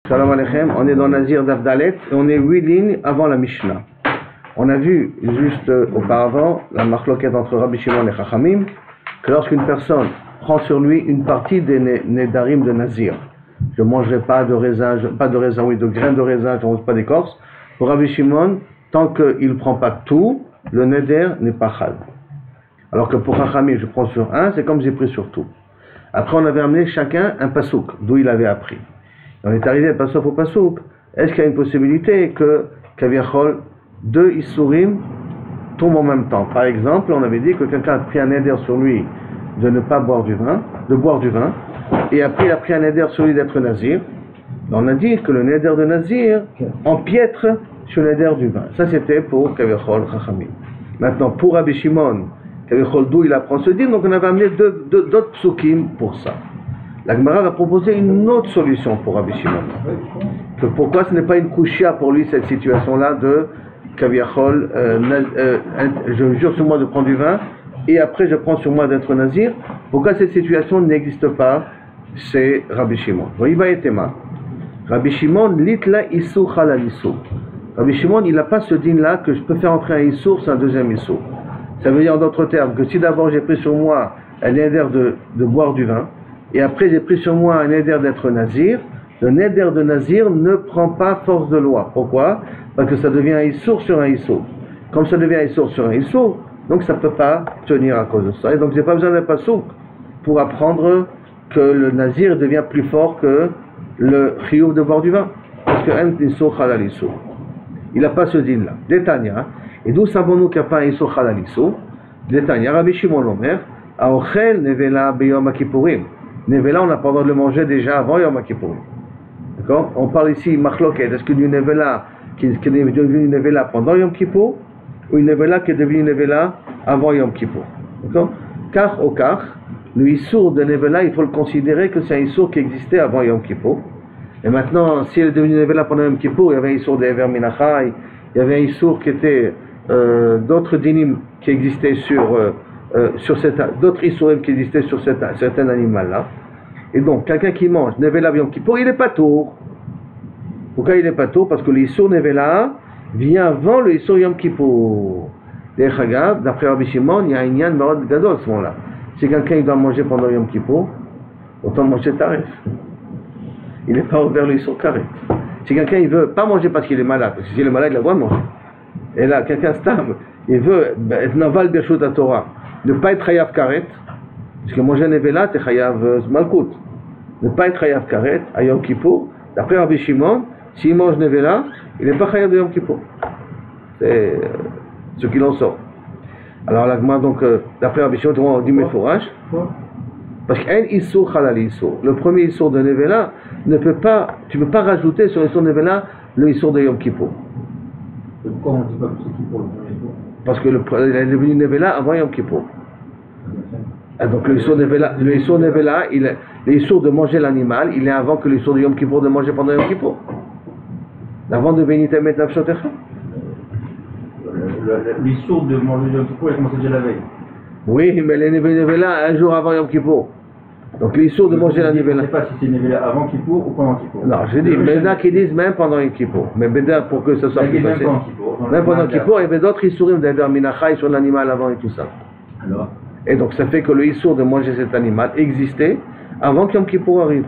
Shalom Aleichem, on est dans Nazir d'Avdalet et on est 8 lignes avant la Mishnah. On a vu juste auparavant la marloquette entre Rabbi Shimon et Chachamim que lorsqu'une personne prend sur lui une partie des Nedarim de Nazir, je ne mangerai pas de raisin, de graines de raisin, je ne mange pas d'écorce. Pour Rabbi Shimon, tant qu'il ne prend pas tout, le Neder n'est pas chal. Alors que pour Chachamim, je prends sur un, c'est comme j'ai pris sur tout. Après, on avait amené chacun un pasouk, d'où il avait appris. On est arrivé pasouk au pasouk. Est-ce qu'il y a une possibilité que Kaviachol, deux Issourim tombent en même temps? Par exemple, on avait dit que quelqu'un a pris un Neder sur lui de ne pas boire du vin, de boire du vin, et après il a pris un Neder sur lui d'être Nazir. On a dit que le Neder de Nazir empiètre sur le Neder du vin. Ça c'était pour Kaviachol Chachamim. Maintenant, pour Rabbi Shimon, Kaviachol d'où il apprend ce din, donc on avait amené d'autres psukim pour ça. La Gemara va proposer une autre solution pour Rabbi Shimon. Que pourquoi ce n'est pas une kushia pour lui cette situation-là de Kaviachol, je jure sur moi de prendre du vin et après je prends sur moi d'être nazir. Pourquoi cette situation n'existe pas chez Rabbi Shimon? Rabbi Shimon, litla issur chalal issur. Rabbi Shimon, il n'a pas ce din-là que je peux faire entrer un issur, c'est un deuxième issur. Ça veut dire en d'autres termes que si d'abord j'ai pris sur moi un neder de boire du vin, et après j'ai pris sur moi un neder d'être nazir, le neder de nazir ne prend pas force de loi. Pourquoi? Parce que ça devient un issour sur un issour. Comme ça devient un issour sur un issour, donc ça ne peut pas tenir à cause de ça. Et donc j'ai pas besoin d'un pasouk pour apprendre que le nazir devient plus fort que le chiyuv de boire du vin. Parce que un issour chalal issour. Il n'a pas ce din là. Détania. Et d'où savons-nous qu'il n'y a pas un issour chalal issour? Détania, Rabbi Shimon l'omer, aochel nevela beyom kipurim. Nevela, on n'a pas le droit de le manger déjà avant Yom Kippur. D'accord? On parle ici machloket. Est-ce qu'une nevela qui est devenue une nevela pendant Yom Kippur ou une nevela qui est devenue une nevela avant Yom Kippur? D'accord? Car au car, le issour de nevela, il faut le considérer que c'est un issour qui existait avant Yom Kippur. Et maintenant, si elle est devenue une nevela pendant Yom Kippur, il y avait un issour de Ever Minachai, il y avait un issour qui était d'autres dinim qui existaient sur d'autres issourim qui existaient sur certain animal-là. Et donc, quelqu'un qui mange Nevela Yom Kippur, il est pas tour. Pourquoi il est pas tour? Parce que l'issour Nevela vient avant le issour Yom Kippur. D'après Rabbi Shimon, il y a un yan marod gadol à ce moment-là. Si quelqu'un il doit manger pendant Yom Kippur, autant manger tarif. Il n'est pas ouvert le issour karet. Si quelqu'un il veut pas manger parce qu'il est malade, parce que s'il est malade, il a le droit de manger. Et là, quelqu'un stam, il veut être naval birshut à Torah. Ne pas être chayav karet, parce que manger nevela, c'est chayav malkout. Ne pas être chayav karet à Yom Kippur, d'après Rabbi Shimon, s'il mange nevela, il n'est pas chayav de Yom Kippur. C'est ce qu'il en sort. Alors, donc, d'après Rabbi Shimon, on dit méforage. Parce qu'un issour halal issour. Le premier issour de nevela, tu ne peux pas rajouter sur l'issour de nevela le issour de Yom Kippur. Pourquoi on ne dit pas que c'est Kippur le premier jour? Parce que il est devenu nevela avant Yom Kippur. Donc le issour nevela, l'issour de manger l'animal, il est avant que l'issour de Yom Kippur de manger pendant Yom Kippur. Avant de venir te mettre nafshotecha. L'issour de manger Yom Kippur, il a commencé déjà la veille. Oui, mais les nevela un jour avant Yom Kippur. Donc l'issour de manger la nevela. Je ne sais pas si c'est nevela avant Kippur ou pendant Kippur. Non, je dis, mais il y en a qui disent même pendant Yom Kippur. Mais Bédar, pour que ce soit plus facile. Même pendant Kippur, il y avait d'autres issourim d'ailleurs minachai sur l'animal avant et tout ça. Alors? Et donc ça fait que le issour de manger cet animal existait avant que Yom Kippur arrive.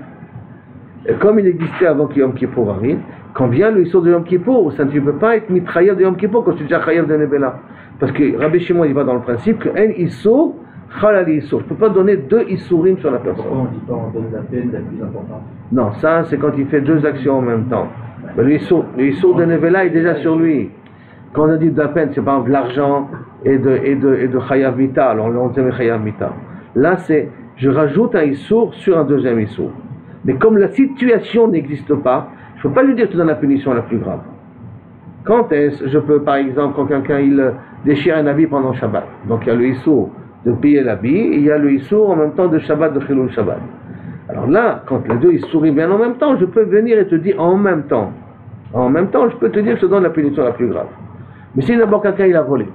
Et comme il existait avant que Yom Kippur arrive, quand vient le issour de Yom Kippur, ça ne peut pas être mitraïev de Yom Kippur quand tu es déjà chayav de nevela. Parce que Rabbi Shimon il va dans le principe qu'un issour chalal issour. Je ne peux pas donner deux issourim sur la personne. Pourquoi on ne dit pas on donne la peine la plus importante? Non, ça c'est quand il fait deux actions en même temps. Mais le issour de nevela est déjà sur lui. Quand on a dit de la peine, c'est par exemple l'argent et de chayav mita. Alors on dit chayav mita. Là c'est, je rajoute un issour sur un deuxième issour. Mais comme la situation n'existe pas, je ne peux pas lui dire que tu donnes la punition la plus grave. Quand est-ce, je peux par exemple, quand quelqu'un il déchire un habit pendant Shabbat, donc il y a le issour de payer l'habit, et il y a le issour en même temps de Shabbat, de Chilul Shabbat. Alors là, quand les deux issours viennent en même temps, je peux venir et te dire en même temps, je peux te dire que je te donne la punition la plus grave. Mais si d'abord quelqu'un il a volé,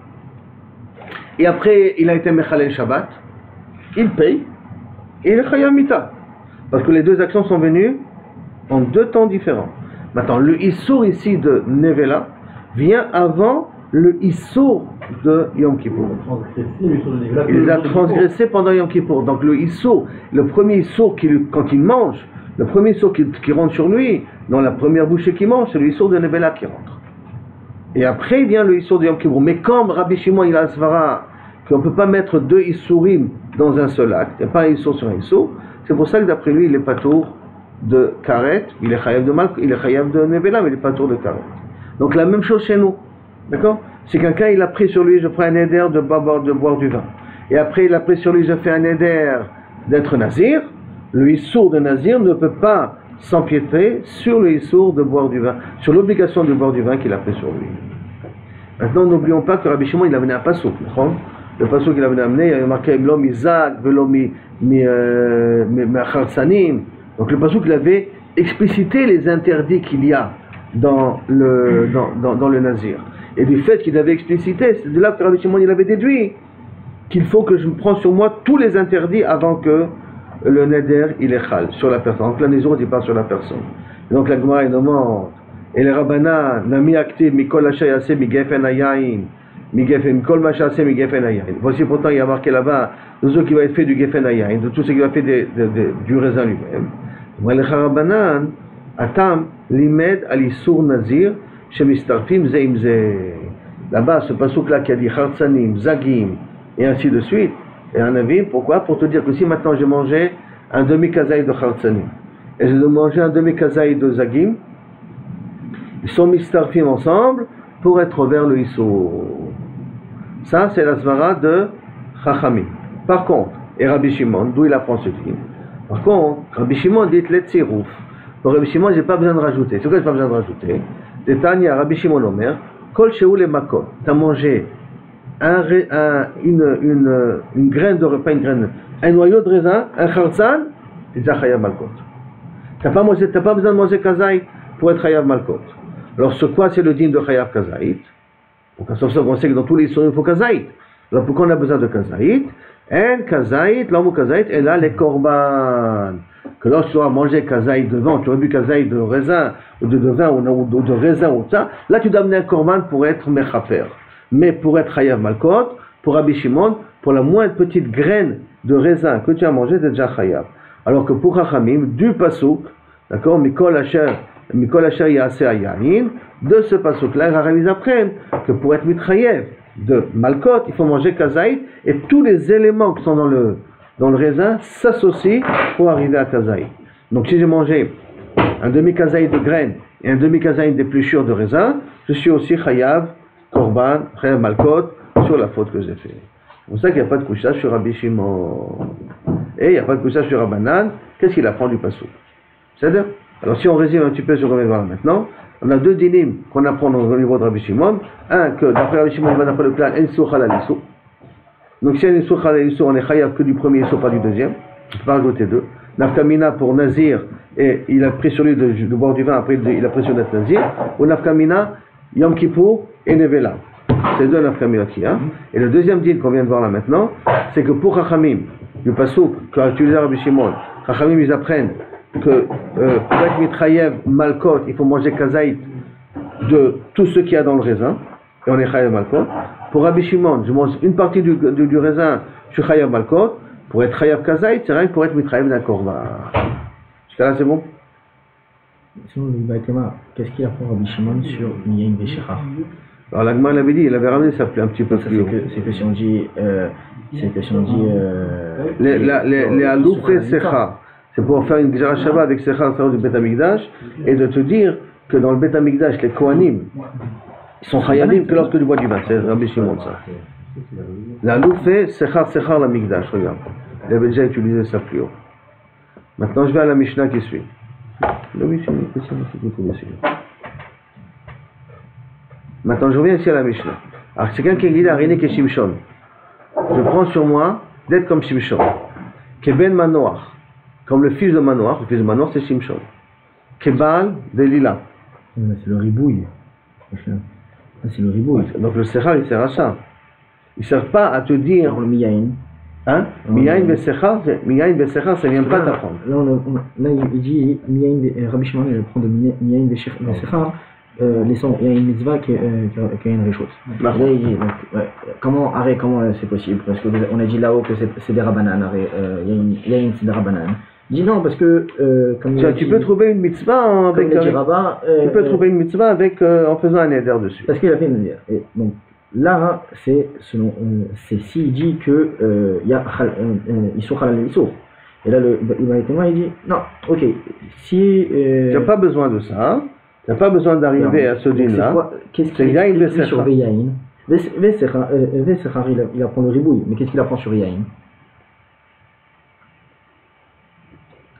et après il a été Mechalel Shabbat, il paye, et il est Chayav Mita. Parce que les deux actions sont venues en deux temps différents. Maintenant, le Issour ici de Nevela vient avant le Issour de Yom Kippour. Il a transgressé pendant Yom Kippour. Donc le Issour, le premier Issour quand il mange, le premier Issour qui rentre sur lui, dans la première bouchée qu'il mange, c'est le Issour de Nevela qui rentre. Et après vient le Issour de Yom Kippour. Mais comme Rabbi Shimon il a le svara qu'on ne peut pas mettre deux Issourim dans un seul acte, il n'y a pas un Issour sur un Issour, c'est pour ça que d'après lui, il est pas tour de Karet, il est chayav de Malk, il est chayav de Nevela, mais il n'est pas tour de Karet. Donc la même chose chez nous. D'accord? Si quelqu'un il a pris sur lui, je prends un éder de boire du vin. Et après il a pris sur lui, je fais un éder d'être nazir, le Issour de nazir ne peut pas s'empiéter sur le Issour de boire du vin, sur l'obligation de boire du vin qu'il a pris sur lui. Maintenant, n'oublions pas que Rabbi Shimon il a amené un pasouk. Le pasouk qu'il avait amené, il avait marqué Velo mi zag, velo mi acharsanim. Donc le pasouk il avait explicité les interdits qu'il y a dans le nazir. Et du fait qu'il avait explicité, c'est de là que Rabbi Shimon il avait déduit qu'il faut que je prenne sur moi tous les interdits avant que le neder il est chal sur la personne. Donc la nézor il part sur la personne. Et donc la Gemara il demande et les Rabbanan nami active mikol asher yase migefen hayayin mikol masha yase migefen hayayin. Voici pourtant il y a marqué là-bas de ce qui va être fait du gefen hayayin, de tout ce qui va être fait du raisin lui-même. Les Rabbanan atam limed al isur nazir shemistarfim ze im ze. Là-bas ce pasuk là qui a dit chartsanim, zagim et ainsi de suite. Et un avis, pourquoi? Pour te dire que si maintenant j'ai mangé un demi-kazaï de chartsanim et je dois manger un demi-kazaï de zagim, ils sont mistarfim ensemble pour être vers le Issour. Ça, c'est la svara de Chachamim. Par contre, et Rabbi Shimon, d'où il apprend ce film. Par contre, Rabbi Shimon dit le tzirouf. Pour Rabbi Shimon, j'ai pas besoin de rajouter. C'est pourquoi j'ai pas besoin de rajouter? Détania, Rabbi Shimon Omer, kol sheou le makot. Tu as mangé une graine de pas une graine, un noyau de raisin, un khartsan, tu es déjà chayav malkot. Tu n'as pas besoin de manger kazaït pour être chayav malkot. Alors ce quoi c'est le digne de chayav kazaït? Sauf ça on sait que dans tous les histoires il faut kazaït. Alors pourquoi on a besoin de kazaït? En kazaït, l'homme kazaït, et là les korban. Que lorsque tu vas manger kazaït devant, tu as bu kazaït de raisin, ou de vin, ou de raisin, ou ça, là tu dois amener un korban pour être mechaper. Mais pour être chayav malkot, pour Rabbi Shimon, pour la moindre petite graine de raisin que tu as mangé, tu es déjà chayav. Alors que pour Chachamim, du pasouk, d'accord, mikol asher yaseh hayayin, de ce pasouk-là, ils apprennent que pour être mitchayev de malkot, il faut manger kazaït, et tous les éléments qui sont dans le raisin s'associent pour arriver à kazaït. Donc si j'ai mangé un demi-kazaït de graines et un demi-kazaït d'épluchure de raisin, je suis aussi chayav korban, chayav malkot, sur la faute que j'ai faite. C'est pour ça qu'il n'y a pas de couchage sur Rabbi Shimon. Et il n'y a pas de couchage sur Rabbanan. Qu'est-ce qu'il apprend du pasouk? C'est-à-dire, alors si on résume un petit peu sur ce qu'on vient de voir maintenant, on a deux dinim qu'on apprend au niveau de Rabbi Shimon. Un, que d'après Rabbi Shimon, d'après le plan, en sour halal issour. Donc si on est sour halal issour, on est chayav que du premier issour, pas du deuxième. On ne peut pas rajouter deux. Nafkamina pour Nazir, et il a pris sur lui de boire du vin, après il a pris sur d'être Nazir. Ou Nafkamina, Yom Kippour et Nevela. C'est deux Nafkamina qui a. Et le deuxième din qu'on vient de voir là maintenant, c'est que pour Chachamim, le pasouk qu'a utilisé Rabbi Shimon, Chachamim ils apprennent que pour être mitrayev malkot, il faut manger kazaït de tout ce qu'il y a dans le raisin, et on est chayav malkot. Pour Rabbi Shimon, je mange une partie du raisin, je suis chayav malkot. Pour être chayav kazaït, c'est rien que pour être mitrayev d'un korban. Jusqu'à là, c'est bon? Sinon, qu'est-ce qu'il apprend Rabbi Shimon sur Miyaim Veshecha? Alors l'Agma l'avait dit, il avait ramené ça un petit peu plus haut. C'est que si on dit les aloufé secha, c'est pour faire une gzera Shabbat avec secha au du Bet Amikdash et de te dire que dans le Bet Amikdash les Kohanim ils sont chayavim que lorsque tu bois du vin. C'est Rabbi Shimon ça. L'aloufé secha la Mikdash, regarde. Il avait déjà utilisé ça plus haut. Maintenant je vais à la Mishnah qui suit. Maintenant, je reviens ici à la Mishnah. Alors, c'est quelqu'un qui dit la Riné qui est Shimshon. Je prends sur moi d'être comme Shimshon. Keben Manoach. Comme le fils de Manoach. Le fils de Manoach, c'est Shimshon. Kebal de Lila. C'est le ribouille. C'est le ribouille. Donc, le Sechar, il sert à ça. Il ne sert pas à te dire. Pour le Miyaïn. Hein? Miyain Vesechar, ça vient pas d'apprendre. Là, il dit, Rabbi Shimon, il prend de Miyain Vesechar, laissons, il y a une mitzvah qui a une réchaude. Là, il dit, donc, ouais, comment c'est possible? Parce qu'on a dit là-haut que c'est des rabanan, il y a une des rabanan. Il dit non, parce que, comme tu peux trouver une mitzvah avec. Tu peux trouver une mitzvah avec, en faisant un éder dessus. Parce qu'il a fait une éder. Donc, là, c'est selon, c'est s'il dit que il y a Issour halal Issour. Et là, il dit non, ok, si. Tu n'as pas besoin de ça. Tu n'as pas besoin d'arriver à ce din-là. Qu'est-ce qu'il apprend sur Yain? Vesechar, il apprend le ribouille, mais qu'est-ce qu'il apprend sur Yain?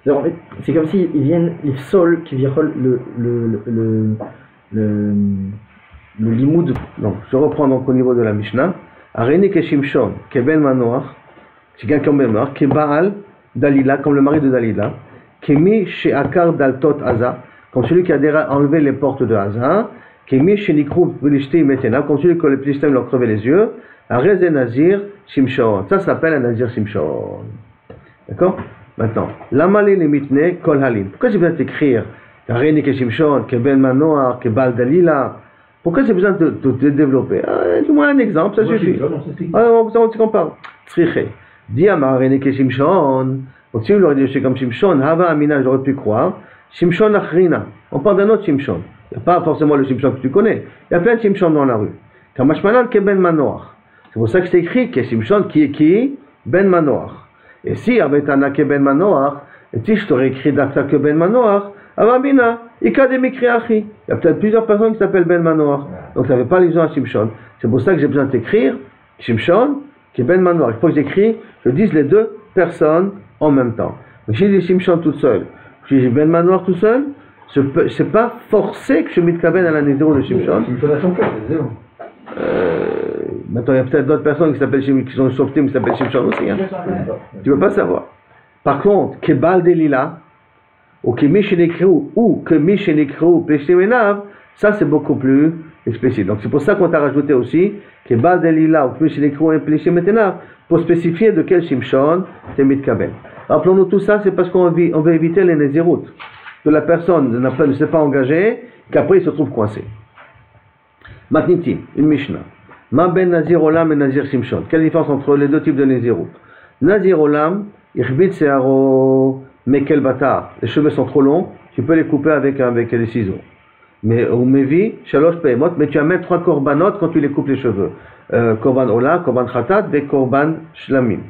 En fait, c'est comme s'ils viennent, ils solent, qui virent le limoud. Donc, je reprends donc au niveau de la Mishnah. Areni ke Shimshon, ke ben Manoach, c'est quelqu'un comme ben Manoach, ke Baal Dalila, comme le mari de Dalila, ke mi she'akar daltot Haza, comme celui qui a enlevé les portes de Haza, ke mi she'nikru Philishtim etena, comme celui que les Philistins leur crevaient les yeux, Arez Nazir Shimshon. Ça s'appelle un Nazir Shimshon. D'accord? Maintenant, l'amalé les mitne kol halim. Pourquoi j'ai besoin d'écrire Areni ke Shimshon, ke ben Manoach, ke Baal Dalila? Pourquoi j'ai besoin de développer? Dis-moi un exemple, ça suffit. On se compare. Tzriche. Dis à Areni ke Shimshon. Donc si vous leur dites, je suis comme Shimshon, Hava Amina, j'aurais pu croire. Shimshon Achrina. On parle d'un autre Shimshon. Il n'y a pas forcément le Shimshon que tu connais. Il y a plein de Shimshon dans la rue. Kamashmanan ke ben Manoach. C'est pour ça que c'est écrit que Shimshon qui est qui? Ben Manoach. Et si Abetana ke ben Manoach, et si je t'aurais écrit Dakta ke ben Manoach, Avamina, Ikademikri Achi. Il y a peut-être plusieurs personnes qui s'appellent Ben Manoach. Donc ça ne fait pas allusion à Shimshon. C'est pour ça que j'ai besoin d'écrire Shimshon qui est Ben Manoach. Il faut que je dise les deux personnes en même temps. Donc si je dis Shimshon tout seul, si je dis Ben Manoach tout seul, c'est pas forcé que je mitkaben à la nézéro de Shimshon. Maintenant il y a peut-être d'autres personnes qui sont shoftim qui s'appellent Shimshon aussi. Hein. Tu ne peux pas savoir. Par contre, Kebal Delila, ou que Mishenekrou Peshemenav, ça c'est beaucoup plus explicite. Donc c'est pour ça qu'on t'a rajouté aussi que Bal Delila ou Mishenekrou Peshemenav pour spécifier de quel Shimshon t'es mitkaben. Rappelons-nous tout ça, c'est parce qu'on veut éviter les nézirut, que la personne ne s'est pas engagée, qu'après il se trouve coincé. Matnitim, une Mishnah. Ma ben Nazir Olam et Nazir Shimshon. Quelle différence entre les deux types de nézirut? Nazir Olam, Ichbit Searo. Mais quel bâtard, les cheveux sont trop longs, tu peux les couper avec les ciseaux. Mais au Mevi, Shalosh Pehemot, mais tu amènes 3 korbanot quand tu les coupes les cheveux. Korban Ola, Korban Khatat, et Korban Shlamim.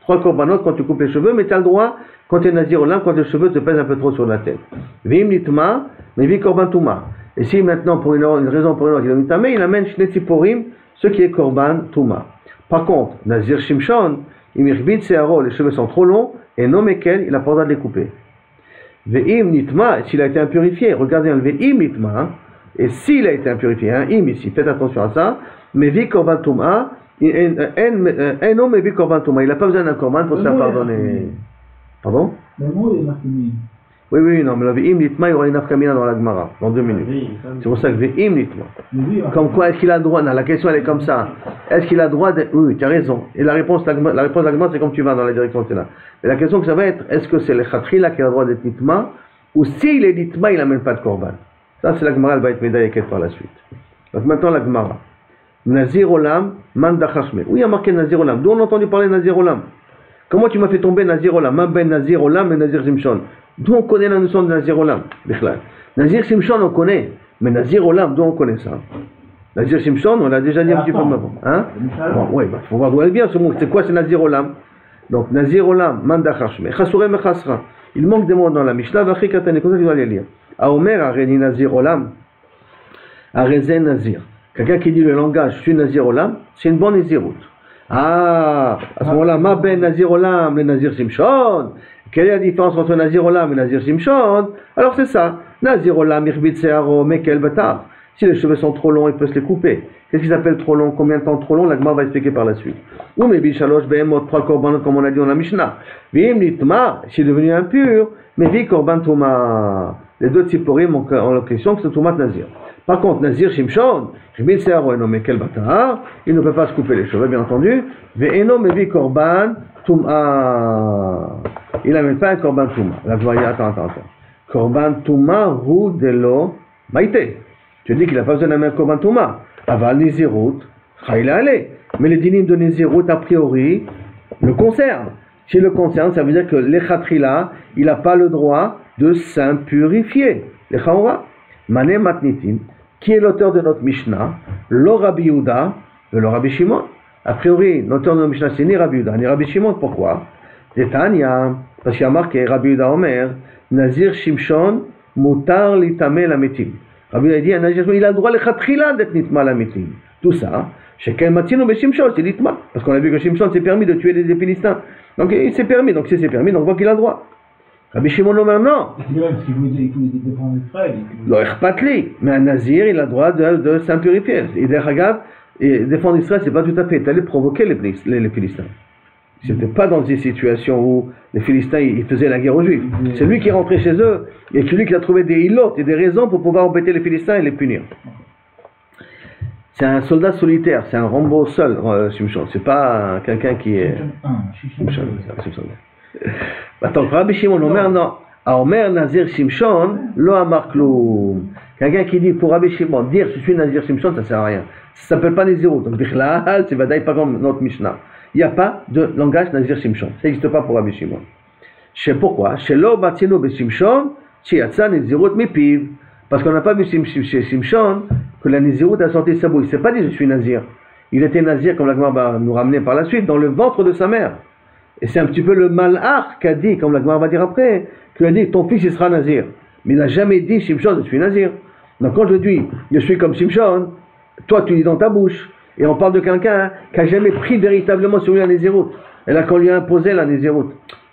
3 korbanot quand tu coupes les cheveux, mais tu as le droit, quand tu es Nazir Olam, quand les cheveux te pèsent un peu trop sur la tête. Vim Nitma, Mevi Korban Touma. Et si maintenant, pour une raison pour une autre, il amène Shnetziporim, ce qui est Korban Touma. Par contre, Nazir Shimshon, Imirbit Searo, les cheveux sont trop longs, et non mequel, il n'a pas le droit de les couper. Ve'im nitma, s'il a été impurifié, regardez le ve'im nitma, hein, et s'il a été impurifié, hein, im ici, faites attention à ça, mevi korban touma, en homme mevi korban touma, il n'a pas besoin d'un korban pour se faire pardonner. Pardon? Le mot est marqué. Oui, non, mais le ve'im nitma, il y aura une afkamina dans la Gemara, dans 2 minutes. C'est pour ça que ve'im nitma. Comme quoi, est-ce qu'il a le droit? Non, la question elle est comme ça. Est-ce qu'il a le droit de... Oui, tu as raison. Et la réponse de la Gemara, c'est comme tu vas dans la direction que c'est là. Mais la question que ça va être, est-ce que c'est le Khatrila qui a le droit d'être nitma, ou s'il est nitma, il n'amène pas de korban? Ça, c'est la Gemara, elle va être médaillée par la suite. Donc maintenant, la Gemara. Nazir Olam, Manda Chashme. Où il y a marqué Nazir Olam? D'où on a entendu parler Nazir Olam? Comment tu m'as fait tomber Nazir Olam? Ma ben Nazir Olam et Nazir Shimshon. D'où on connaît la notion de Nazir Olam? Nazir Shimshon, on connaît. Mais Nazir Olam, d'où on connaît ça? Nazir Shimshon, on l'a déjà dit un petit peu avant. Hein? Bon, oui, il faut voir d'où elle vient ce mot. C'est quoi, c'est Nazir Olam? Donc, Nazir Olam, Manda Chashme. Chasurem et Chasra. Il manque des mots dans la Mishnah. Vachri Katane, comme ça, tu dois les lire. Aomer, Areni Nazir Olam. Arezen Nazir. Quelqu'un qui dit le langage, je suis Nazir Olam, c'est une bonne Nazirut. Ah, à ce moment-là, ma ben Nazir Olam, le Nazir Shimshon. Quelle est la différence entre Nazir Olam et Nazir Shimshon? Alors c'est ça. Nazir Olam, Irbit Searo, Mekel Batar. Si les cheveux sont trop longs, il peut se les couper. Qu'est-ce qu'ils appellent trop long? Combien de temps trop long? La Gemara va expliquer par la suite. Ou mais Bishalosh Behemot, 3 korbanot, comme on a dit dans la Mishnah. Vim Nitma, s'il est devenu impur, mais Vi Korban Touma. Les deux Tziporim ont la question que c'est Toumat Nazir. Par contre, Nazir Shimshon, Irbit Searo, Eno Mekel Batar, il ne peut pas se couper les cheveux, bien entendu. Ve'eno Mevi Korban Touma. Il n'amène pas un Korban Touma. La gloire, attends. Korban Touma, Rou Delo, Maïté. Tu dis qu'il n'a pas besoin d'amener un Korban Touma. Aval Nézirut, Chaïla allé. Mais les dynimes de Nézirut, a priori, le concernent. S'il le concerne, ça veut dire que l'Echatrila, il n'a pas le droit de s'impurifier. L'Echaora, Mané Matnitin, qui est l'auteur de notre Mishnah, le Rabbi Yehuda, le Rabbi Shimon. A priori, l'auteur de notre Mishnah, c'est ni Rabbi Yehuda, ni Rabbi Shimon. Pourquoi? Tanya, parce qu'il y a marqué Rabbi Yehuda Omer, Nazir Shimshon, Mutar Litame Lametim. Rabbi Yehuda dit, un Nazir, il a le droit l'Echatrila d'être Nitma Lametim. Tout ça, chez quel Matino, mais Shimshon, c'est Nitma. Parce qu'on a vu que Shimshon s'est permis de tuer les Philistins. Donc il s'est permis, donc si c'est permis, donc on voit qu'il a le droit. Rabbi Shimon Omer, non. Parce qu'il voulait défendre Israël. L'Oechpatli, mais un Nazir, il a le droit de s'impurifier. Et d'ailleurs, défendre Israël, c'est pas tout à fait. Il allait provoquer les Philistins. C'était pas dans des situations où les Philistins ils faisaient la guerre aux Juifs. C'est lui qui est rentré chez eux et c'est lui qui a trouvé des ilotes et des raisons pour pouvoir embêter les Philistins et les punir. C'est un soldat solitaire, c'est un Rambo seul, Shimshon. C'est pas quelqu'un qui est. Shimshon, c'est un soldat. Attends, Rabbi Shimon Omer, non. Omer Nazir Shimshon, lo amar kloum. Quelqu'un qui dit pour Rabbi Shimon, dire je suis Nazir Shimshon, ça sert à rien. Ça s'appelle pas Nézirut. Donc, Bichlal, c'est Vadaï, pas comme notre Mishnah. Il n'y a pas de langage Nazir Shimshon. Ça n'existe pas pour Rabbi Shimon. Je sais pourquoi. Chez lo batzino be Shimshon, Chiatza Nézirut mipiv. Parce qu'on n'a pas vu chez Shimshon que la Nézirut a sorti sa bouche. Il ne s'est pas dit je suis Nazir. Il était Nazir, comme la Gemara va nous ramener par la suite, dans le ventre de sa mère. Et c'est un petit peu le malach qu'a dit, comme la Gemara va dire après, qu'il a dit ton fils il sera Nazir. Mais il n'a jamais dit Shimshon, je suis Nazir. Donc quand je dis je suis comme Shimshon, toi tu dis dans ta bouche. Et on parle de quelqu'un qui n'a jamais pris véritablement sur lui la Nézirut. Et là qu'on lui a imposé la Nézirut.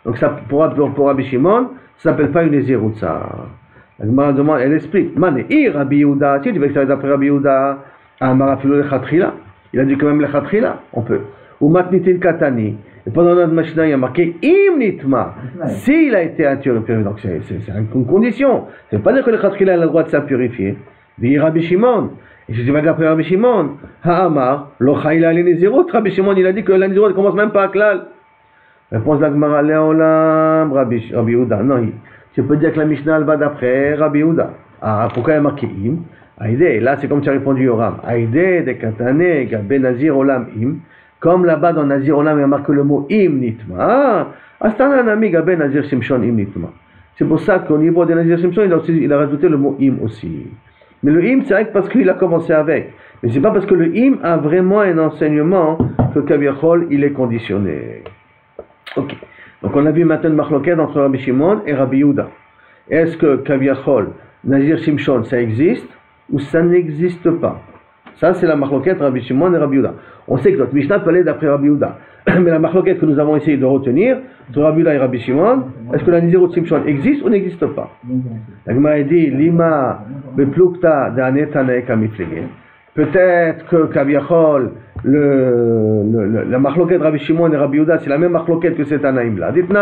Donc ça, pour Rabbi Shimon, ça ne s'appelle pas une Nézirut, ça. La Gemara demande, elle explique. Mané, Rabbi Yehuda, tu veux que ça d'après Rabbi Yehuda, Amarafilo lechatrila. Il a dit quand même lechatrila, on peut. Ou matnitin katani. Et pendant notre Mishnah, il y a marqué im nitma. S'il a été impurifié, donc c'est une condition. Ça ne veut pas dire que lechatrila a le droit de s'impurifier. Dit Rabbi Shimon. Et je dis, d'après Rabbi Shimon, Ha'amar, lo chayla le Nézirut. Rabbi Shimon, il a dit que la Nézirut ne commence même pas à klal. Réponse de la Gemara, Léolam, Rabbi Yehuda. Non, je peux dire que la Mishnah, elle va d'après Rabbi Yehuda. Ah, pourquoi il y a marqué im? Aïdé, là c'est comme tu as répondu Yoram. Aïdé, de katane, gabe nazir olam im. Comme là-bas dans Nazir olam, il y a marqué le mot im nitma. Ah, astana nami gabe nazir shimshon im nitma. C'est pour ça qu'au niveau de Nazir Shimshon, il a rajouté le mot im aussi. Mais le im, c'est vrai que parce qu'il a commencé avec. Mais c'est pas parce que le im a vraiment un enseignement que Kaviachol, il est conditionné. Ok. Donc on a vu maintenant une machloket entre Rabbi Shimon et Rabbi Yehuda. Est-ce que Kaviachol, Nazir Shimshon, ça existe ou ça n'existe pas? Ça c'est la machloket Rabbi Shimon et Rabbi Yehuda. On sait que notre Mishnah peut aller d'après Rabbi Yehuda. Mais la machloket que nous avons essayé de retenir, entre Rabbi Yehuda et Rabbi Shimon, est-ce que la Nazirut Shimshon existe ou n'existe pas? La Gemara dit, Lima beplukta d'anetane kamiflege. Peut-être que Kaviachol, la machloket Rabbi Shimon et Rabbi Yehuda, c'est la même machloket que cet anaïm-là. Dites-nous,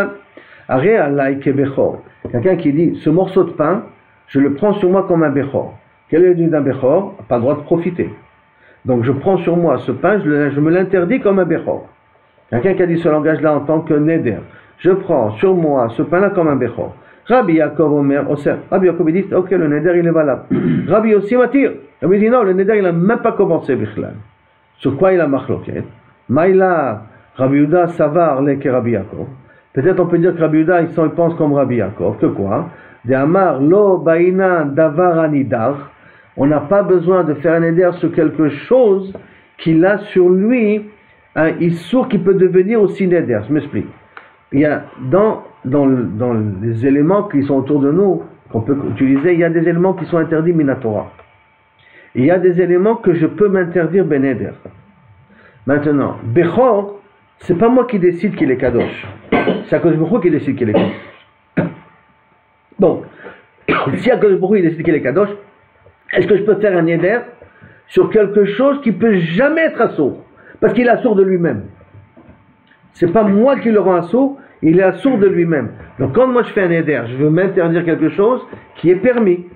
Are alay kebechor. Quelqu'un qui dit, ce morceau de pain, je le prends sur moi comme un bechor. Quel est le d'un bechor? Pas le droit de profiter. Donc je prends sur moi ce pain, je me l'interdis comme un bechor. Quelqu'un qui a dit ce langage-là en tant que neder. Je prends sur moi ce pain-là comme un bechor. Rabbi Yaakov Omer, Rabbi Yaakov dit, ok, le neder il est valable. Rabbi Yossi Matir. Rabbi dit non, le neder il n'a même pas commencé bichlal. Sur quoi il a machloket? Maïla, Rabbi Yehuda Savar leke Rabbi Yaakov. Peut-être on peut dire que Rabbi Yehuda il pense comme Rabbi Yaakov. Que quoi? De Amar lo baina davar anidar. On n'a pas besoin de faire un neder sur quelque chose qu'il a sur lui, un issour qui peut devenir aussi neder. Je m'explique. Il y a dans les éléments qui sont autour de nous, qu'on peut utiliser, il y a des éléments qui sont interdits minatora. Il y a des éléments que je peux m'interdire beneder. Maintenant, Bechor, c'est pas moi qui décide qu'il est kadosh. C'est Akadosh Baruch Hu qui décide qu'il est kadosh. Donc, si Akadosh Baruch Hu décide qu'il est kadosh, est-ce que je peux faire un neder sur quelque chose qui peut jamais être assourd? Parce qu'il est assourd de lui-même. C'est pas moi qui le rend assourd, il est assourd de lui-même. Donc quand moi je fais un neder, je veux m'interdire quelque chose qui est permis.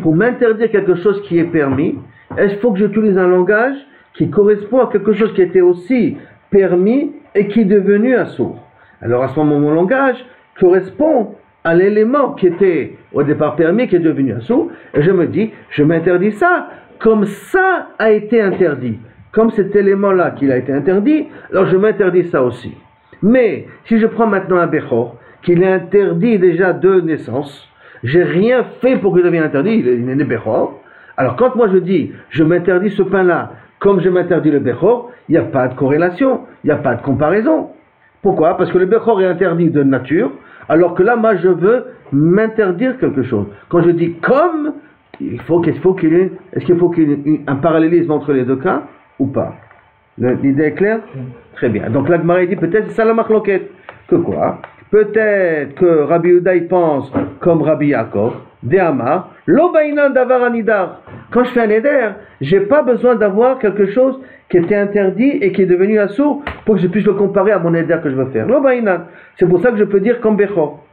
Pour m'interdire quelque chose qui est permis, il faut que j'utilise un langage qui correspond à quelque chose qui était aussi permis et qui est devenu assourd. Alors à ce moment, mon langage correspond à l'élément qui était au départ permis, qui est devenu assourd, et je me dis, je m'interdis ça, comme ça a été interdit. Comme cet élément-là qu'il a été interdit, alors je m'interdis ça aussi. Mais si je prends maintenant un Bechor, qu'il est interdit déjà de naissance, j'ai rien fait pour qu'il devienne interdit, il est né Bechor. Alors quand moi je dis, je m'interdis ce pain-là, comme je m'interdis le Bechor, il n'y a pas de corrélation, il n'y a pas de comparaison. Pourquoi? Parce que le Bechor est interdit de nature, alors que là, moi, je veux m'interdire quelque chose. Quand je dis comme, est-ce qu'il y ait un parallélisme entre les deux cas ou pas? L'idée est claire? Très bien. Donc la Gemara dit peut-être c'est ça la marloquette. Que quoi? Peut-être que Rabbi Yehuda il pense comme Rabbi Yaakov, De'amar, lo bainan davar anidar. Quand je fais un éder, j'ai pas besoin d'avoir quelque chose qui était interdit et qui est devenu assourd pour que je puisse le comparer à mon éder que je veux faire. Lo bainan. C'est pour ça que je peux dire comme Bechor.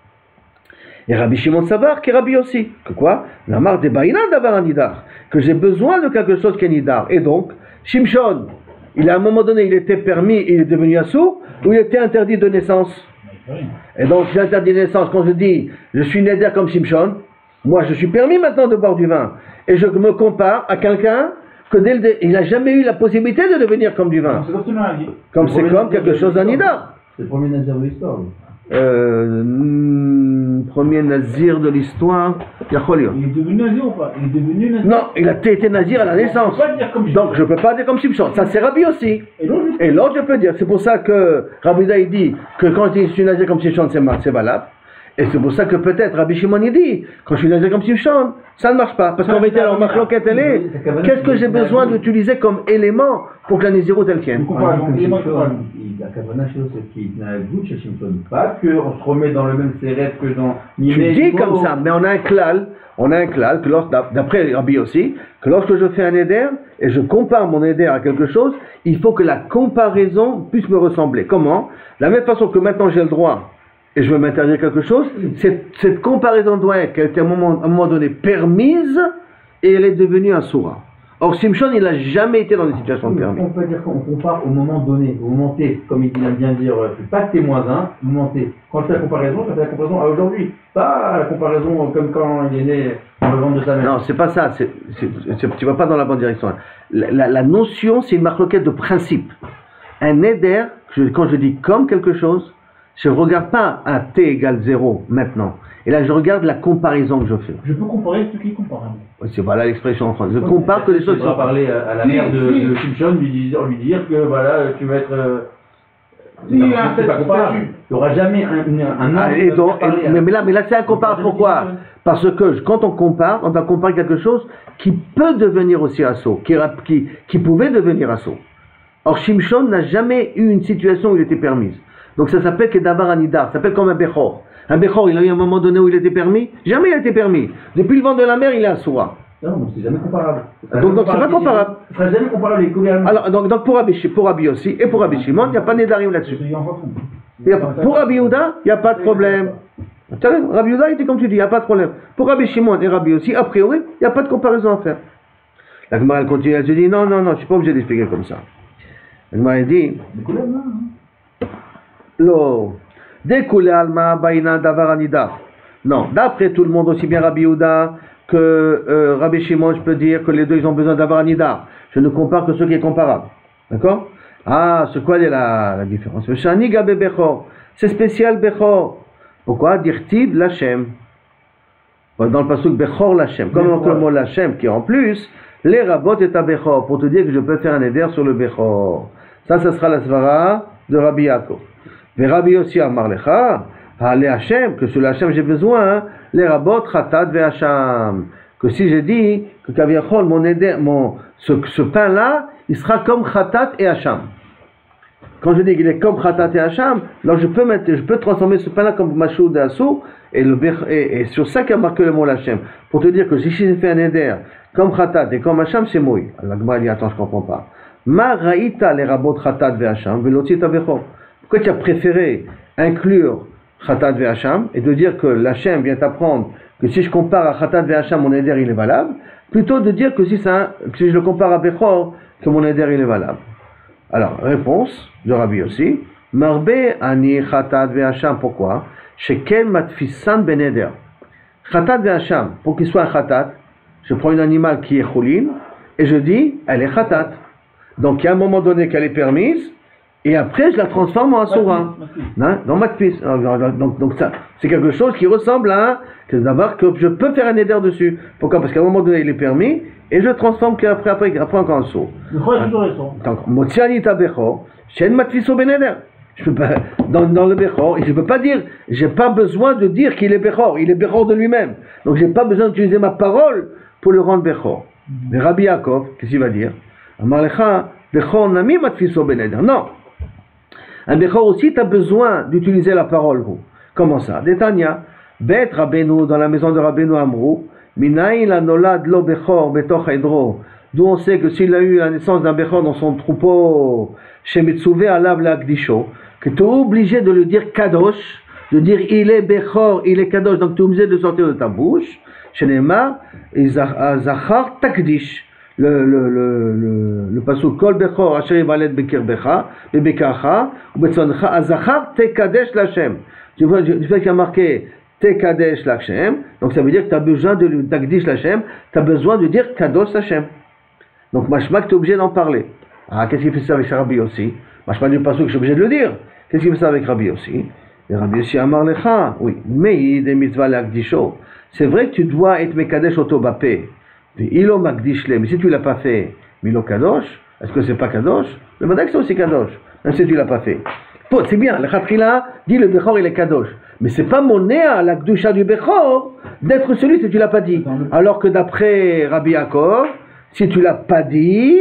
Et Rabbi Shimon Savar qui est Rabbi aussi. Que quoi? Namar de bainan davar anidar. Que j'ai besoin de quelque chose qui est nidar. Et donc, Shimshon, à un moment donné, il était permis, il est devenu assourd, ou il était interdit de naissance. Et donc, j'ai interdit de naissance. Quand je dis, je suis néder comme Shimshon, moi, je suis permis maintenant de boire du vin. Et je me compare à quelqu'un que il n'a jamais eu la possibilité de devenir comme du vin. C'est comme quelque chose d'anidar. C'est le premier nazir de l'histoire. Premier nazir de l'histoire, Yacholio. Il est devenu nazir ou pas? Il est devenu nazir. Non, il a été nazir à la naissance. Donc je ne peux pas dire comme Shimshon. Ça c'est Rabbi aussi. Et l'autre je peux dire. C'est pour ça que Rabbi Yehuda il dit que quand je suis nazir comme Shimshon c'est valable. Et c'est pour ça que peut-être Rabbi Shimon il dit quand je suis nazir comme Shimshon, ça ne marche pas. Parce qu'en vérité, alors ma cloquette elle est, qu'est-ce que j'ai besoin d'utiliser comme élément pour que la Nézirut elle tienne? La Kavanah chez nous, c'est qu'il y a un goût chez Shimshon. Pas qu'on se remet dans le même sérette que dans Tu dis comme ça, mais on a un klal que d'après Rabbi aussi, que lorsque je fais un éder et je compare mon éder à quelque chose, il faut que la comparaison puisse me ressembler. Comment? De la même façon que maintenant j'ai le droit et je veux m'interdire quelque chose, cette comparaison doit être qu'elle était à un moment donné permise et elle est devenue un soura. Or Shimshon il n'a jamais été dans des situations de permis. On peut dire qu'on compare au moment donné, au moment T, comme il vient bien dire, pas T-1, au moment T. Quand je fais la comparaison, je fais la comparaison à aujourd'hui, pas la comparaison comme quand il est né dans le ventre de sa mère. Non, c'est pas ça, tu vas pas dans la bonne direction. La notion c'est une marloquette de principe. Un éder, quand je dis comme quelque chose, je ne regarde pas un t égale 0 maintenant. Et là, je regarde la comparaison que je fais. Je peux comparer ce qui est comparable. C'est voilà l'expression en français. Je compare que les choses sont... parler à la mère de Shimshon, lui dire que voilà, tu vas être... c'est pas comparable. Il n'y aura jamais un mais là c'est incomparable. Pourquoi? Parce que quand on compare, on va comparer quelque chose qui peut devenir aussi assaut, qui pouvait devenir assaut. Or, Shimshon n'a jamais eu une situation où il était permise. Donc ça s'appelle Kedavar Anidar, ça s'appelle comme un Bechor. Un Bechor, il a eu un moment donné où il était permis? Jamais il a été permis. Depuis le vent de la mer, il est assoura. Non, donc c'est jamais comparable. Donc c'est pas comparable. Ça sera jamais comparable avec les Alors, donc pour Rabbi aussi, et pour Rabbi Shimon, il n'y a pas Nedarim là-dessus. Pour Rabbi Yehuda, il n'y a pas de problème. Rabbi Yehuda était comme tu dis, il n'y a pas de problème. Pour Rabbi Shimon et Rabbi aussi, a priori, il n'y a pas de comparaison à faire. La Gemara elle continue, elle se dit, non, je ne suis pas obligé d'expliquer comme ça. La Gemara elle dit, Lo, découlé alma baina davar anidar. Non, d'après tout le monde, aussi bien Rabbi Yehuda que Rabbi Shimon, je peux dire que les deux ils ont besoin d'avoir anidar. Je ne compare que ce qui est comparable. D'accord? Ah, c'est quoi la différence? C'est spécial Bechor. Pourquoi? Dirtib Lachem. Dans le pasuk Bechor Lachem. Comme on le mot Lachem qui en plus, les rabot est à Bechor. Pour te dire que je peux faire un éder sur le Bechor. Ça sera la svara de Rabbi Yaakov. Mais Rabbi aussi a marlecha. Les Hachem, que sur le Hachem j'ai besoin, les rabot Khatat ve Hacham. Que si j'ai dit que Kaviachol, ce pain-là, il sera comme Khatat et Hacham. Quand je dis qu'il est comme Khatat et Hacham, alors je peux transformer ce pain-là comme Machoud et Assou, et sur ça qu'a marqué le mot Hachem. Pour te dire que si j'ai fait un éder comme Khatat et comme Hacham, c'est Moï. Alors la Gemara dit, attends, je ne comprends pas. Ma raïta les rabot Khatat ve Hacham, veloti tavechor. Pourquoi tu as préféré inclure Khatat ve Hacham et de dire que l'Hachem vient t'apprendre que si je compare à Khatat ve Hacham, mon éder il est valable, plutôt de dire que si je le compare à Bechor, que mon éder il est valable. Alors, réponse de Rabbi aussi, Marbe ani chatat ve'acham. Pourquoi? Shekel matfisan beneder. Chatat ve'acham. Pour qu'il soit un chatat, je prends un animal qui est choulin et je dis, elle est chatat. Donc, il y a un moment donné qu'elle est permise, et après, je la transforme en asura. Dans matfis. Donc ça, c'est quelque chose qui ressemble à d'abord que je peux faire un éder dessus. Pourquoi? Parce qu'à un moment donné, il est permis, et je le transforme après encore en saut. Donc, motsianita bechor, shen matfiso beneder. Je peux pas, dans le bechor, je ne peux pas dire, j'ai pas besoin de dire qu'il est bechor, il est bechor de lui-même. Donc, j'ai pas besoin d'utiliser ma parole pour le rendre bechor. Mais Rabbi Yaakov, qu'est-ce qu'il va dire? Amarlecha, bechor nami matfiso beneder. Non. Un bechor aussi, tu as besoin d'utiliser la parole. Comment ça? Détania, Bet Rabbeinu, dans la maison de Rabbeinu Amrou, Minaï la nolad lo bechor betoch edro. D'où on sait que s'il a eu la naissance d'un bechor dans son troupeau, chez Metsuvé alav la Gdisho, que tu es obligé de le dire kadosh, de dire il est bechor, il est kadosh, donc tu es obligé de sortir de ta bouche. Chez Nema, Zachar takdish. Le pasuk kol bechor asher yivaled bekirbecha bebekarcha ubetzoncha azachar tekadesh lachem. Tu vois qu'il y a marqué tekadesh lachem, donc ça veut dire que tu as besoin de takdish lachem, tu as besoin de dire kadosh lachem. Donc mashma que tu es obligé d'en parler. Ah, qu'est-ce qu'il fait ça avec Rabbi aussi? Mashma du pasuk, je suis obligé de le dire. Qu'est-ce qu'il fait ça avec Rabbi aussi? Et Rabbi aussi amar lecha, oui, mais des mitzvah l'akdisho. C'est vrai que tu dois être mekadesh otobapé. Ilo magdishle, mais si tu ne l'as pas fait, Milo kadosh, est-ce que c'est pas kadosh? Le madak c'est aussi kadosh, même si tu ne l'as pas fait. C'est bien, le khatrila dit le bechor il est kadosh, mais c'est pas mon néa, la kdusha du bechor, d'être celui si tu ne l'as pas dit. Alors que d'après Rabbi Yaakov, si tu ne l'as pas dit,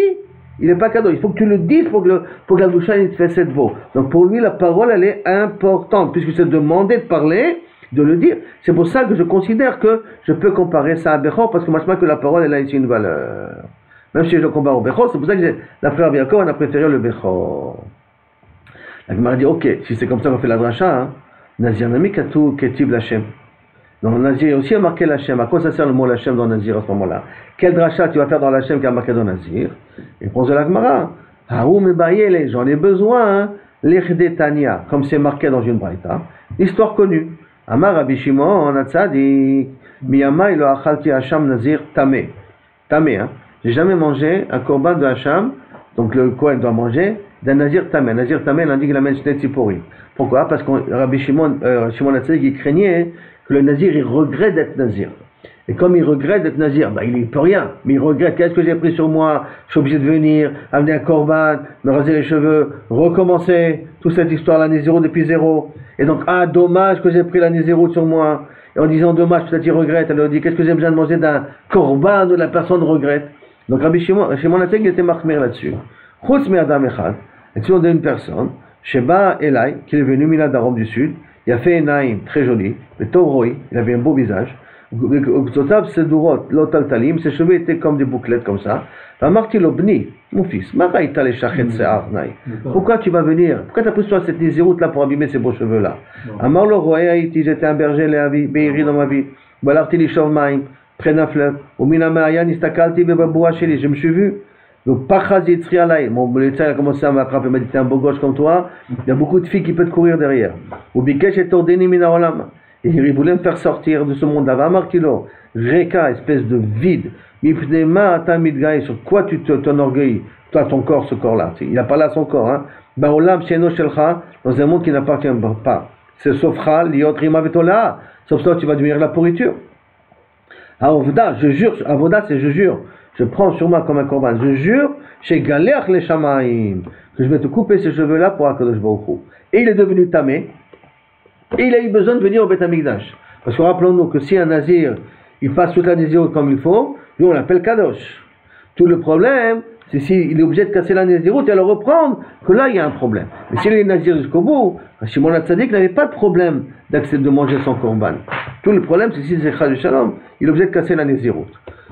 il n'est pas kadosh. Il faut que tu le dises pour que la kdusha il te fasse cette vaut. Donc pour lui la parole elle est importante, puisque c'est demandé de parler, de le dire. C'est pour ça que je considère que je peux comparer ça à Bechor, parce que moi je pense que la parole elle a ici une valeur. Même si je le compare au Bechor, c'est pour ça que d'après Rabbi Yaakov on a préféré le Bechor. La Gemara dit ok, si c'est comme ça qu'on fait la dracha, hein, Nazir Nami Katou Ketib Lachem. Donc Nazir aussi a marqué Lachem. À quoi ça sert le mot Lachem dans Nazir à ce moment-là? Quel dracha tu vas faire dans Lachem qui a marqué dans Nazir? Réponse de la Gemara. Haoum Ebayele, j'en ai besoin, l'Echdetania, comme c'est marqué dans une braïta. Histoire connue. Amar Rabbi Shimon Hatzadik, Miyama ilo achalti Hacham Nazir Tamé. Tamé, hein. J'ai jamais mangé un korban de Hacham, donc le Kohen doit manger, d'un Nazir Tamé. Nazir Tamé, il indique la même Tzipori. Pourquoi? Parce que Rabbi Shimon Hatzadik, il craignait que le Nazir, il regrette d'être Nazir. Et comme il regrette d'être Nazir, il ne peut rien, mais il regrette, qu'est-ce que j'ai pris sur moi? Je suis obligé de venir, amener un korban, me raser les cheveux, recommencer, toute cette histoire, la Nézirut depuis zéro. Et donc, dommage que j'ai pris la Nézirut sur moi. Et en disant dommage, peut-être il regrette, alors il dit, qu'est-ce que j'ai besoin de manger d'un korban où la personne regrette? Donc Rabbi Shimon Hatzadik, il était marqué là-dessus. Chutz me Adam Echad, exception d'une personne, Sheba Elai, qui est venu Mila d'Arom du Sud, il a fait un naïm très joli, le Tovroi, il avait un beau visage. Ses cheveux étaient comme des bouclettes comme ça. Bni, mon fils, pourquoi tu vas venir? Pourquoi tu as pris sur cette Nézirut là pour abîmer ces beaux cheveux là? Amar lo roé Haïti, j'étais un berger Beiri dans ma vie. Balarti li shov maim, près d'un fleuve. Au minamayan istakalti bebaboua sheli, je me suis vu. Le pachaz yitzri alay, mon médecin a commencé à m'attraper, il m'a dit t'es un beau gosse comme toi, il y a beaucoup de filles qui peuvent te courir derrière. Ou bikesh et ordeni mina olam. Et il voulait me faire sortir de ce monde-là. Marquilo, Reka, espèce de vide. Mipnema atamidgaï, sur quoi tu t'enorgueillis? Toi, ton corps, ce corps-là. Il n'a pas là son corps. Hein. Baolam, Sheno Shelcha, dans un monde qui n'appartient pas. C'est Sofra, Liot, Rima, Vetola. Sauf ça, tu vas devenir la pourriture. Avoda, je jure, Avoda, c'est je jure. Je prends sur moi comme un korban. Je jure, chez Galéach les Shamaïm, que je vais te couper ces cheveux-là pour Akadosh Baruch Hu. Et il est devenu tamé. Et il a eu besoin de venir au Beth Amikdash. Parce que rappelons-nous que si un nazir, il passe toute la Nézirut comme il faut, lui on l'appelle Kadosh. Tout le problème, c'est s'il est obligé de casser la Nézirut et le reprendre, que là il y a un problème. Mais s'il est nazir jusqu'au bout, Shimon Hatzadik n'avait pas de problème d'accepter de manger son korban. Tout le problème, c'est si c'est Chad Shalom, il est obligé de casser la Nézirut.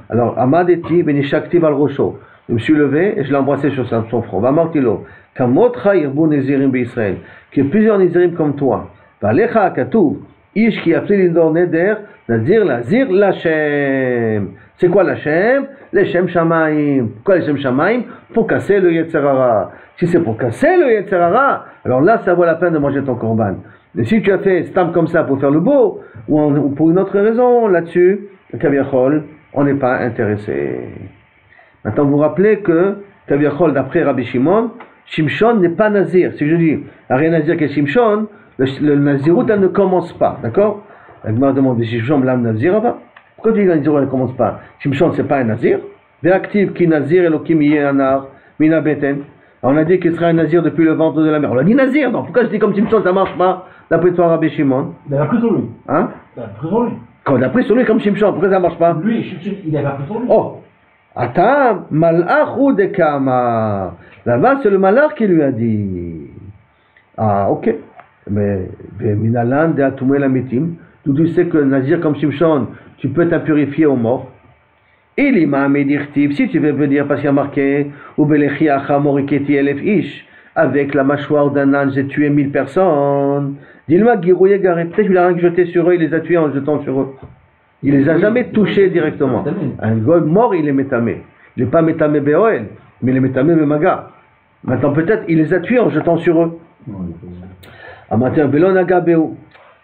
Alors, Amadeti, Benishaktiv al Rosho. Je me suis levé et je l'ai embrassé sur son front. Vamartilo, Kamot Chayir Bu Nézirim Israël, qu'il y ait plusieurs Nézirim comme toi. Valecha Katuv, Ish qui a fait l'indor neder, nazir lachem. C'est quoi lachem? Les shem shamaim. Pourquoi les shem shamaim? Pour casser le yetzer hara. Si c'est pour casser le yetzer hara, alors là, ça vaut la peine de manger ton korban. Mais si tu as fait stam comme ça pour faire le beau, ou pour une autre raison, là-dessus, le kaviachol, on n'est pas intéressé. Maintenant, vous vous rappelez que, kaviachol, d'après Rabbi Shimon, Shimshon n'est pas nazir. Si je dis, rien nazir que Shimshon, le nazirut, elle ne commence pas, d'accord? La Gemara demande, Shimshon, l'âme nazir, pourquoi tu dis que la nazirut, elle ne commence pas? Shimshon, c'est pas un nazir. Véactive, qui nazir, elokim, yehanar, mina beten. On a dit qu'il sera un nazir depuis le ventre de la mère. On a dit nazir, non? Pourquoi je dis comme Shimshon, ça marche pas? D'après toi, Rabbi Shimon. Il a pris sur lui. Hein? Il a pris sur lui. Quand on a pris sur lui comme Shimshon, pourquoi ça marche pas? Lui, Shimshon, il a pris sur lui. Oh! Attends, malach ou dekama. Là-bas, c'est le malach qui lui a dit. Ah, ok. Mais, minalan de atumel amitim. D'où tu sais que nazir comme Shimshon, tu peux t'impurifier aux morts. Il imam edirtiv, si tu veux dire, parce qu'il y a marqué, ou belechi achamoriketi elef ish, avec la mâchoire d'un âne, j'ai tué 1000 personnes. Dis-le-moi, Girouye Garé, peut-être qu'il a rien jeté sur eux, il les a tués en jetant sur eux. Il les a jamais touchés directement. Un goy mort, il est métamé. Il n'est pas métamé Béoel, mais il est métamé Bemaga. Maintenant, peut-être, il les a tués en jetant sur eux. Amateur Belonaga Béo.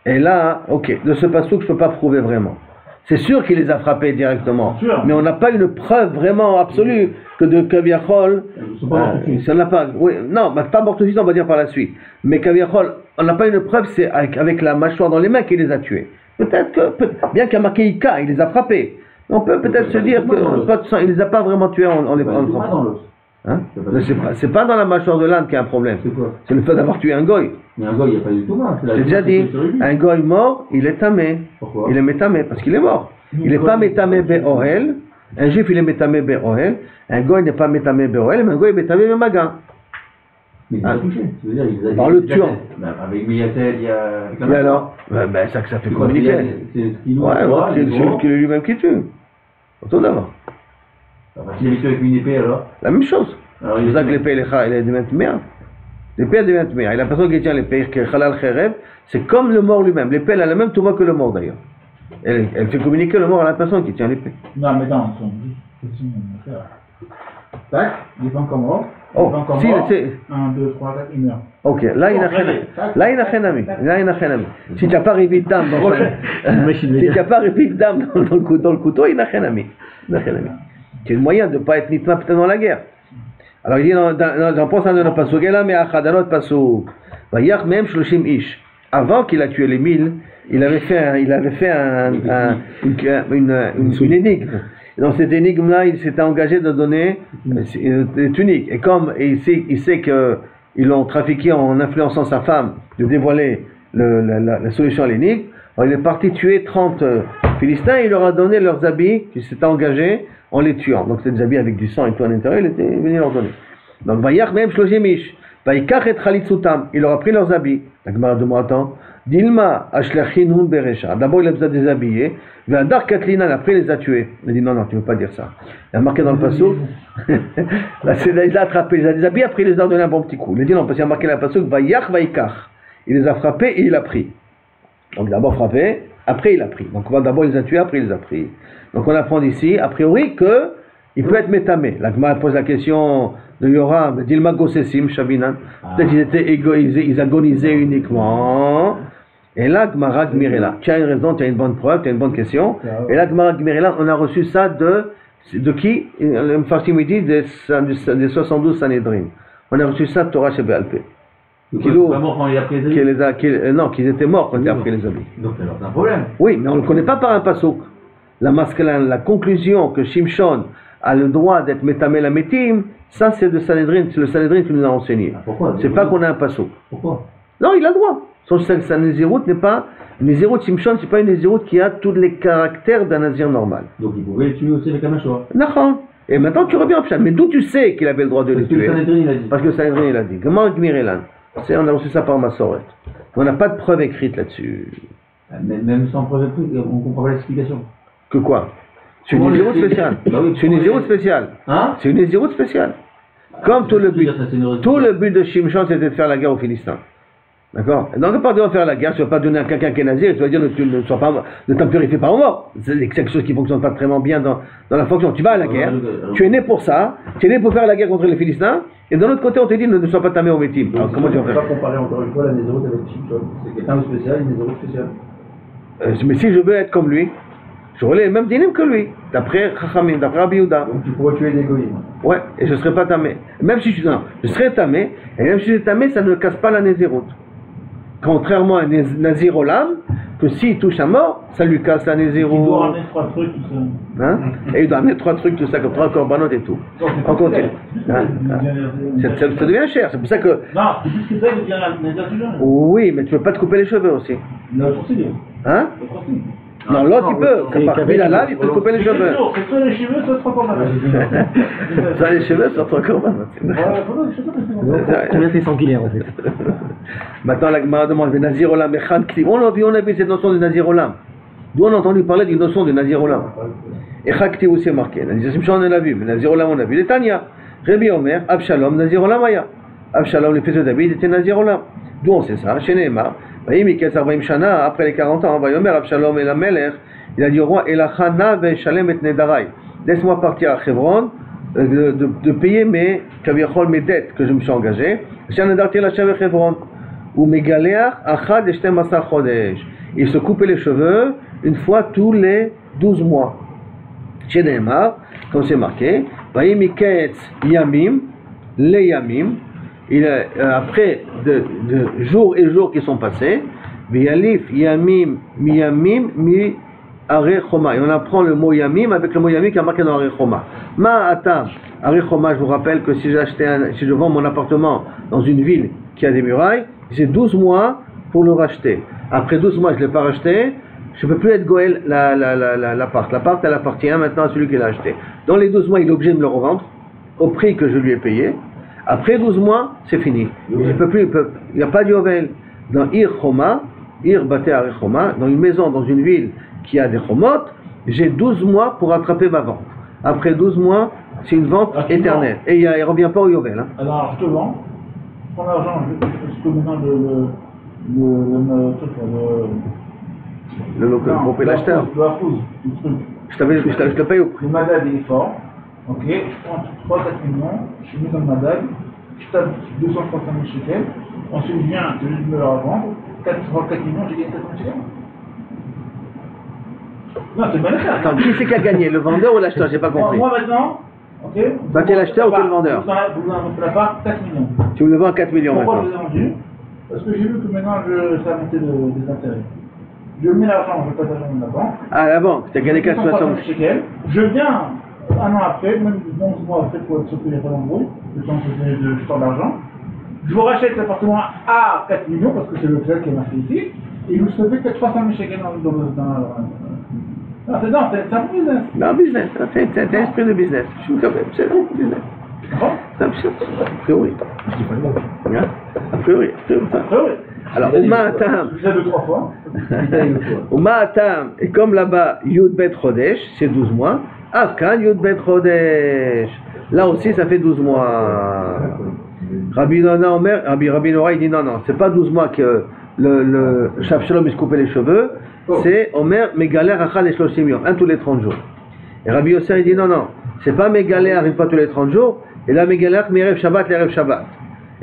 Et là, ok, de ce passouk, je ne peux pas prouver vraiment. C'est sûr qu'il les a frappés directement, mais on n'a pas une preuve vraiment absolue que de Kaviachol. Ça n'a pas. Oui, non, pas mort tout de suite, on va dire par la suite. Mais Kaviachol, on n'a pas une preuve, c'est avec la mâchoire dans les mains qu'il les a tués. Peut-être que, bien qu'il y a marqué Ika, il les a frappés. On peut peut-être se dire qu'il ne les a pas vraiment tués en les frappant. Hein? C'est pas dans la mâchoire de l'âne qu'il y a un problème. C'est le fait d'avoir tué un goy. Mais un goy, il n'y a pas du tout mal. J'ai déjà dit, un goy mort, il est tamé. Pourquoi? Il est métamé parce qu'il est mort. Il n'est pas métamé Béohel. Un juif, il est métamé Béohel. Un goy n'est pas métamé Béohel, mais un goy est métamé Bémaga. Mais il les a touchés. Par le tuant. Avec Miyatel, il y a. Et alors ça fait communiquer. C'est ce qui nous c'est lui-même qui tue. Autour d'abord. S'il est tué avec une épée, alors? La même chose. C'est pour ça que l'épée, elle est devient mère. L'épée, elle devient mère. Et la personne qui tient l'épée, qui est Khalal Kherev, c'est comme le mort lui-même. L'épée, elle a la même touma que le mort d'ailleurs. Elle fait communiquer le mort à la personne qui tient l'épée. Non, mais dans son tac, il est pas encore mort. Oh, si, c'est. 1, 2, 3, 4, il meurt. Ok, là, il a chénami. Si tu n'as pas réveillé de dame dans le couteau, il a chénami. C'est le moyen de ne pas être nitma peut-être dans la guerre. Alors il dit, j'en pense à un autre passouk, et là, mais à un autre passouk. Vayach même shloshim ish. Avant qu'il a tué les 1000, il avait fait une énigme. Dans cette énigme-là, il s'était engagé de donner des tuniques. Et comme il sait qu'ils l'ont trafiqué en influençant sa femme de dévoiler la solution à l'énigme, alors il est parti tuer 30 Philistins et il leur a donné leurs habits qu'ils s'étaient engagés en les tuant. Donc c'est des habits avec du sang et tout à l'intérieur, il était venu leur donner. Donc Vayach même Shloshimish, Vayikach et Chalitzutam, il leur a pris leurs habits. La Gemara de Moatan, Dilma Ashlachinun Beresha. D'abord il les a déshabillés, Vadar Katlina, après il les a tués. Il a dit non, tu ne peux pas dire ça. Il a marqué dans le passouk, il a attrapé, il les a déshabillés, après il les a donné un bon petit coup. Il a dit non, parce qu'il a marqué dans le passouk, Vayach Vayikach. Il les a frappés et il a pris. Donc d'abord frappé, après il a pris. Donc d'abord il les a tués, après il les a pris. Donc on apprend ici, a priori, que il peut être métamé. La Gemara pose la question de Yoram, Dilma Gossesim, Shabinan. Peut-être qu'ils étaient ils agonisaient uniquement. Et là, Gemara Gmirela. Tu as une raison, tu as une bonne preuve, tu as une bonne question. Et là, Gemara Gmirela, on a reçu ça de qui? Le Mfarsim dit des 72 Sanhedrin. On a reçu ça de Torah Shebe'alpé. Non, qu'ils étaient morts quand il a pris les habits. Donc alors c'est un problème. Oui, mais on ne le connaît pas par un passouk. La conclusion que Shimshon a le droit d'être métamé la métim, ça c'est de Sanhedrin, c'est le Sanhedrin qui nous a enseigné. C'est pas qu'on a un passouk. Pourquoi? Non, il a le droit. Sa Nézirut n'est pas. Une Nézirut Shimshon, c'est pas une Nézirut qui a tous les caractères d'un Nazir normal. Donc il pouvait les tuer aussi avec la mâchoire. D'accord. Et maintenant tu reviens au Pshat. Mais d'où tu sais qu'il avait le droit de les tuer? Parce que le Sanhedrin il a dit. Gemara Gmirelan. On a reçu ça par Massoret. On n'a pas de preuve écrite là-dessus. Même sans preuve écrite, on ne comprend pas l'explication. Que quoi? C'est une Nézirut spéciale. C'est une Nézirut spéciale. Hein? C'est une Nézirut spéciale. Comme tout le but de Shimshon, c'était de faire la guerre aux Philistins. D'accord? Donc, à part de faire la guerre, tu ne vas pas donner à quelqu'un qui est nazir, tu vas dire ne t'en purifie pas au mort. C'est quelque chose qui ne fonctionne pas très bien dans la fonction. Tu vas à la guerre, tu es né pour ça, tu es né pour faire la guerre contre les Philistins, et de l'autre côté, on te dit ne sois pas tamé au métier. Alors, comment tu vas faire? On ne peut pas comparer encore une fois la Nézirut avec Shimshon. C'est quelqu'un de spécial, une Nézirut spéciale. Mais si je veux être comme lui, j'aurai les mêmes dynimes que lui, d'après Chachamim, d'après Rabbi Yehuda. Donc tu pourrais tuer des goïms. Ouais, et je ne serai pas tamé. Même si je serai tamé, et même si je suis tamé, ça ne casse pas la Nézirut. Contrairement à un Nazir Olam, que s'il touche à mort, ça lui casse la Nézirut. Il doit ramener 3 trucs, tout ça. Hein? Et il doit amener 3 trucs, tout ça, comme 3 corbanotes et tout. On continue. Hein? Ça devient cher, c'est pour ça que. Non, c'est plus que ça, il devient la Nézirut. Oui, mais tu ne peux pas te couper les cheveux aussi. Le procédé. Hein? Le procédé. Non, l'autre il peut, par il a lave, il peut te couper les cheveux. C'est soit les cheveux, soit 3 corbanotes. Ça, les cheveux, soit 3 corbanotes. Combien c'est sanguinaire en fait? Maintenant, la Gemara demande, Nazir Olam, on a vu cette notion de Nazir Olam. D'où on a entendu parler d'une notion de Nazir Olam. Et Chakti aussi est marqué. Nazir Shimshon on l'a vu, mais Nazir Olam on a vu. Les Tanya, Rabbi Omer, Abshalom, Nazir Olam Aya. Abshalom, le fils de David, était Nazir Olam. D'où on sait ça? Chez Nehemar, après les 40 ans, Vayomer Abshalom et la Melech, il a dit au roi, Elachana ve'shalem et nedarai. Laisse-moi partir à Hebron, de payer mes dettes que je me suis engagé. Ou Megaleach Achad et Shtem Asar Chodesh. Il se coupait les cheveux une fois tous les 12 mois. Chez Nehemar, comme c'est marqué, Vayimiketz Yamim, les Yamim, après de jours et jours qui sont passés, V'yalif Yamim Miyamim Mi Are Choma. Et on apprend le mot Yamim avec le mot Yamim qui est marqué dans Are Choma. Ma Atam, Are Choma, je vous rappelle que si je vends mon appartement dans une ville qui a des murailles, j'ai 12 mois pour le racheter. Après 12 mois, je ne l'ai pas racheté, je ne peux plus être Goël l'appart. L'appart, elle appartient maintenant à celui qui l'a acheté. Dans les 12 mois, il est obligé de me le revendre au prix que je lui ai payé. Après 12 mois, c'est fini. Il n'y a pas de Yovel. Dans Ir Choma, Ir Bate Are Choma, dans une maison, dans une ville qui a des Chomot, j'ai 12 mois pour rattraper ma vente. Après 12 mois, c'est une vente éternelle. Et il ne revient pas au Yovel. Hein. Alors, je te vends. Prends l'argent, je te maintenant le propriétaire. Le Harfouz, le truc. Je te paye au prix. Le Madad il est fort. Ok, je prends 3-4 millions, je mets dans le Madad, je tape 235 000 shekels. Ensuite, je viens, je me la revendre. 4 millions, j'ai gagné 4 000 shekels. Non, c'est mal à Attends, qui c'est qui a gagné, le vendeur ou l'acheteur? J'ai pas compris. Moi maintenant, ok. Bah, t'es l'acheteur ou t'es le vendeur? Vous avez la part 4 millions. Tu me le vends à 4 millions Pourquoi maintenant? je l'ai vendu? Parce que j'ai vu que maintenant ça a monté des intérêts. Je mets l'argent, je passe l'argent de la banque. Ah, la banque, tu as gagné 460 shekels. Je viens un an après, même 11 mois après, pour être sûr qu'il n'y a pas d'embrouille, le temps que je sors l'argent. Je vous rachète l'appartement à 4 millions parce que c'est le prix qui est marqué ici. Et je vous savez que 300 000 shekels dans c'est un business. Non, business, c'est un esprit de business. Je suis quand même, c'est un business. C'est absurde, a priori. A priori. Alors, au Ma'atam, au Ma'atam, et comme là-bas, Yud Bet Chodesh, c'est 12 mois, Afkan Yud Bet Chodesh, là aussi ça fait 12 mois. Rabbi Nora, il dit non, c'est pas 12 mois que le Shalom il se coupait les cheveux, c'est Omer Megaler Achal et Shloshim Yom, un tous les 30 jours. Et Rabbi Yosef il dit non, c'est pas Megaler une fois tous les 30 jours, et là Megaler Merev Shabbat, l'Erev Shabbat.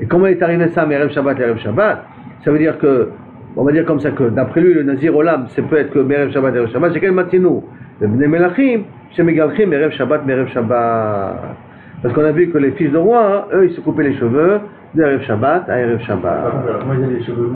Et comment est arrivé ça, Merev Shabbat, l'Erev Shabbat? Ça veut dire que, on va dire comme ça, que d'après lui, le Nazir Olam, c'est peut être que Merev Shabbat, Erev Shabbat, c'est quel Matinou? Le Bnei Melachim, c'est Megalchim, Merev Shabbat, Merev Shabbat. Parce qu'on a vu que les fils de roi, eux, ils se coupaient les cheveux d'Erev Shabbat à Erev Shabbat. Moi, j'ai les cheveux